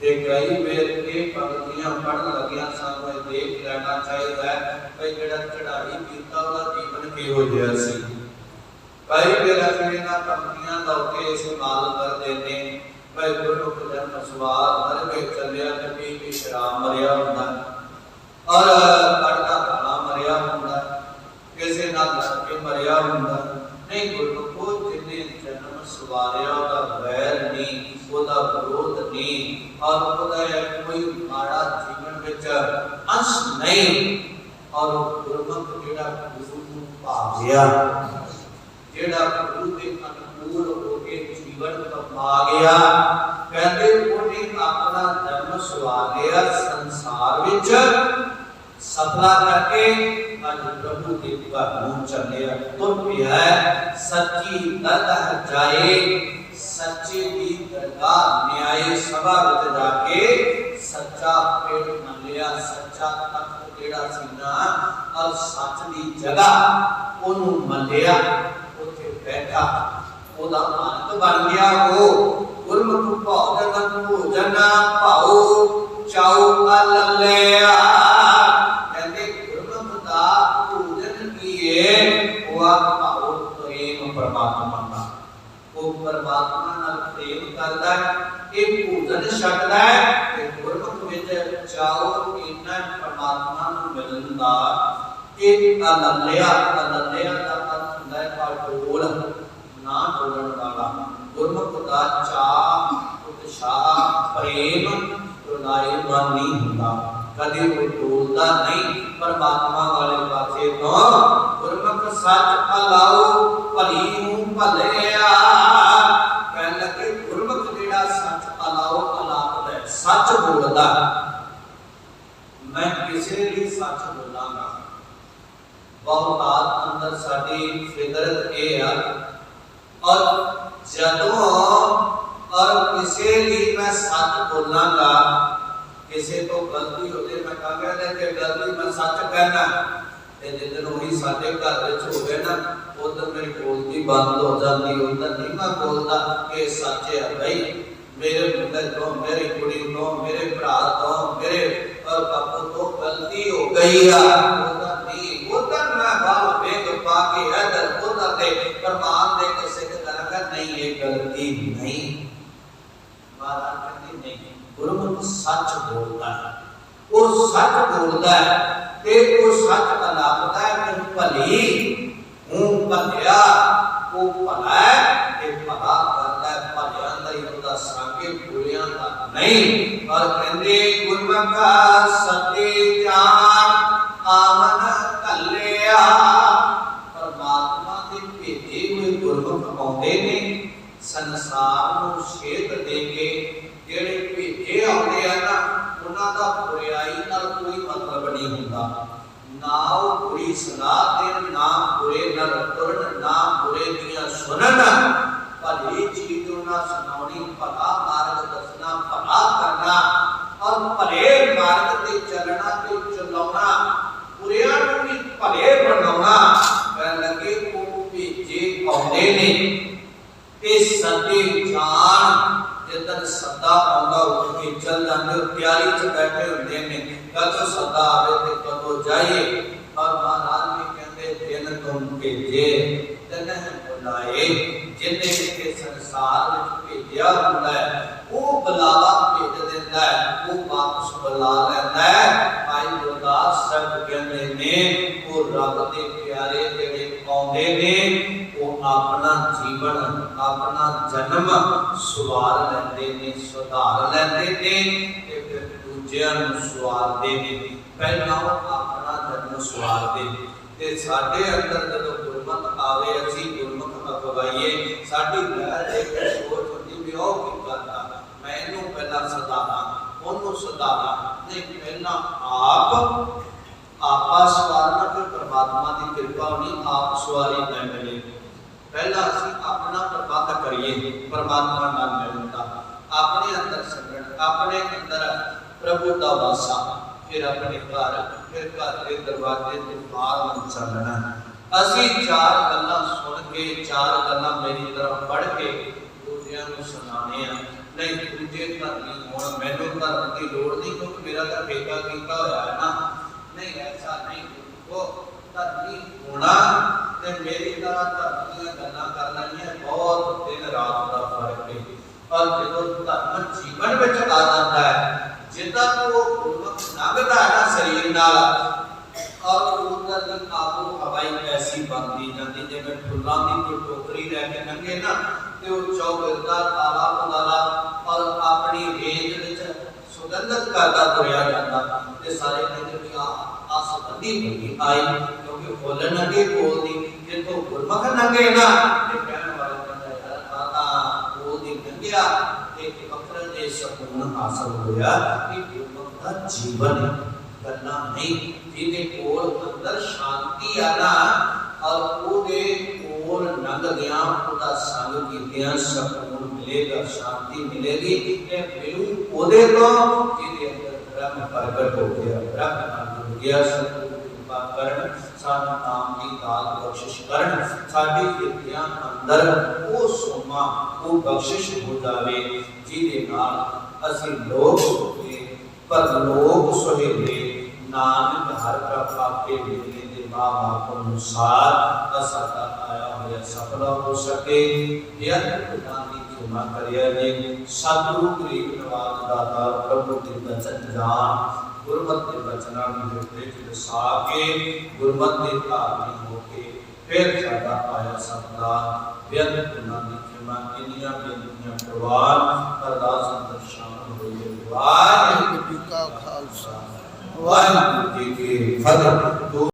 ते कई बार के पंक्तियां पढ़ लगिया सानू देख लेना चाहिए भाई जेड़ा चढ़ाई कीता ओदा जीवन किहो जिहा सी कई बार असं इन्हां पंक्तियां दा उत्ते इस्तेमाल कर देने भाई गुरमुख जन्म सवार मर के चलिया कभी भी शराब मरिया हुंदा और कड़का खाना मरिया हुंदा किसी नाल लड़ के मरिया हुंदा नहीं गुरमुखो जिन्ने जन्म सवारिया ओदा वैर नहीं ओदा विरोध नहीं और ओदा कोई माड़ा जीवन विच अंश नहीं और गुरमुख जेड़ा गुरु नूं भाविया जेड़ा गुरु दे अनुकूल होके जीवन कमा गया कहते उन्हें अपना जन्म सवार लिया संसार विच सफला करके आज प्रभु के घर नूं चलिया तुर पिया सच्ची दरगाह जाए सच्चे दी दरगाह न्याय सभा विच जाके सच्चा पेड़ मन लिया सच्चा तख्त जेड़ा सी ना और सच दी जगह ओनू मन लिया उथे बैठा ओदा मानक बन गया वो गुरमुख भोजन भोजन भाओ चाओ कल लिया कहते गुरमुख दा भोजन कीए वो भाओ प्रेम परमात्मा दा वो परमात्मा नाल प्रेम करदा है ये भोजन छकदा है ते गुरमुख विच चाओ इन्ना परमात्मा नूं मिलण दा एक अनलिया दा अर्थ हुंदा है पाटोल ना डोलण वाला गुरमुख दा चाह उत्साह प्रेम रुलाई मन नहीं हुंदा कदी वो डोलदा नहीं परमात्मा वाले पासे तो गुरमुख सच अलाओ भली हूं भलिया कहन लगे गुरमुख जेड़ा सच अलाओ अलापदा है सच बोलदा मैं किसी लिए सच बोलांगा बहुत अंदर साडी फितरत ये है और जदों और किसी लिए मैं सच बोलांगा किसी तो गलती होते मैं कहंगा कि गलती मैं सच कहना ते जिस वही साडे घर विच होवे ना उधर मेरी बोलती बंद हो जाती उधर नहीं मैं बोलता कि सच है भाई मेरे मुंडे तो मेरी कुड़ी तो मेरे भरा तो मेरे बापू तो गलती हो गई है उधर नहीं उधर मैं बाल वेग पाके इधर उधर दे प्रमाण दे के सिद्ध करांगा नहीं ये गलती नहीं महाराज कहते नहीं गुरमुख सच बोलता है वो सच बोलता है ते वो सच अलापदा है कि भली हूं भलिया वो भला है ते भला करता है भलिया दा ही उदा संगे बुरियां दा नहीं और कहंदे गुरमुख सते जान आमन कलिया परमात्मा दे भेजे हुए गुरमुख आउंदे ने संसार नूं सेध दे के जेड़े भेजे आउंदे आ ना उन्हां दा बुराई नाल कोई मतलब नहीं हुंदा ना वो बुरी सलाह देन ना बुरे नल तुरन ना बुरे दियां सुनन भली चीज उन्हां सुनाउणी भला मार्ग दसना भला करना और भले मार्ग ते चलना ते चलाउणा बुरियां नूं भी भले बनाउणा कहण लगे वो भेजे आउंदे ने ते सते जान जिधर सदा आउंदा उठके चल जांदे तैयारी च बैठे हुंदे ने कदों सदा आवे ते कदों जाइए और महाराज भी कहते दिन तुम भेजे तन बुलाए जिन्ने के संसार विच भेजिया हुंदा है वो बुलावा भेज देंदा है वो वापस बुला लैंदा है भाई गुरदास साहब कहंदे ने वो रब दे प्यारे जेड़े आउंदे ने वो अपना जीवन अपना जन्म सुवार लैंदे ने सुधार लैंदे ने ते फिर दूजियां नूं सुवारदे ने पहला अपना जन्म सुवारदे ते साडे अंदर जदों गुरमत आवे असीं गुरमुख अखवाईए साडी लहर एक सोच हुंदी भी ओ की करदा मैं इहनूं पहला सदाना ओनूं सदाना नहीं पहला आप आपा सवारना फिर परमात्मा की कृपा होनी आप सवारी न मिले पहला असीं अपना प्रबंध करिए परमात्मा नाल मिलण दा अपने अंदर संगत अपने अंदर प्रभु का वासा, फिर अपने घर, फिर घर के दरवाजे ते बाहर न चलना। असी चार गल्लां सुन के, चार गल्लां मेरी तरफ पढ़ के दूसरियां नूं सुनाने आ। नहीं दूजे धर्मी होण मैनूं धर्म की लोड़ नहीं, क्योंकि मेरा तो ठेका कीता होया है ना। नहीं ऐसा नहीं, वो धर्मी होना ते मेरी तरह धर्म दी गल्लां करना है, बहुत दिन रात का फर्क है। और जो धर्म जीवन में आ जाता है, जिदा वो गुरमुख लंघदा है ना शरीर नाल, और उधर की आबो हवाई ऐसी बनती जाती, जिवें फुल्लां दी कोई टोकरी लैके लंघे ना ते वो चौगिरदा ताला पुंदाला और अपनी रेंज विच सुगंधत करदा तुरिया जांदा, ते सारे कहंदे कि आ सुगंधी बड़ी आई, क्योंकि फुल लंघे बोलदी। जिथों गुरमुख लंघे ना ते कहण वाला कहंदा यार आता बोलदी लंघिया ते अखर दे सकून हासिल होया कि गुरमुख दा जीवन करना नहीं, जिहदे कोल अंदर शांति आना और ओदे कोल लंघदियां ओदा संग कीतियां सकून मिलेगा, शांति मिलेगी। ये मिलू ओदे तो जिहदे अंदर ब्रह्म प्रगट हो गया, ब्रह्म नाम जुड़ गया। सतगुरु कृपा करन, सानू नाम की दात बख्शिश करन, साडी विद्या अंदर वो सोमा वो बख्शिश हो जावे, जिहदे नाल असीं लोक होके परलोक सुहेले नानक हर का पापे मिलने के माँ बाप अनुसार असाता आया हुआ सफल हो सके। व्यर्थ प्रदानी क्षमा करिया जी। सतगुरु गरीब नवाज दाता प्रभु के वचन जान, गुरमत के वचना में हृदय च वसा के, गुरमत के धार्मी होके फिर सादा आया सफला। व्यर्थ प्रदानी क्षमा किनिया बेनतियां प्रवान अरदास अंदर शामिल होइए। वाहिगुरू जी का खालसा वाहिगुरू जी की फतेह।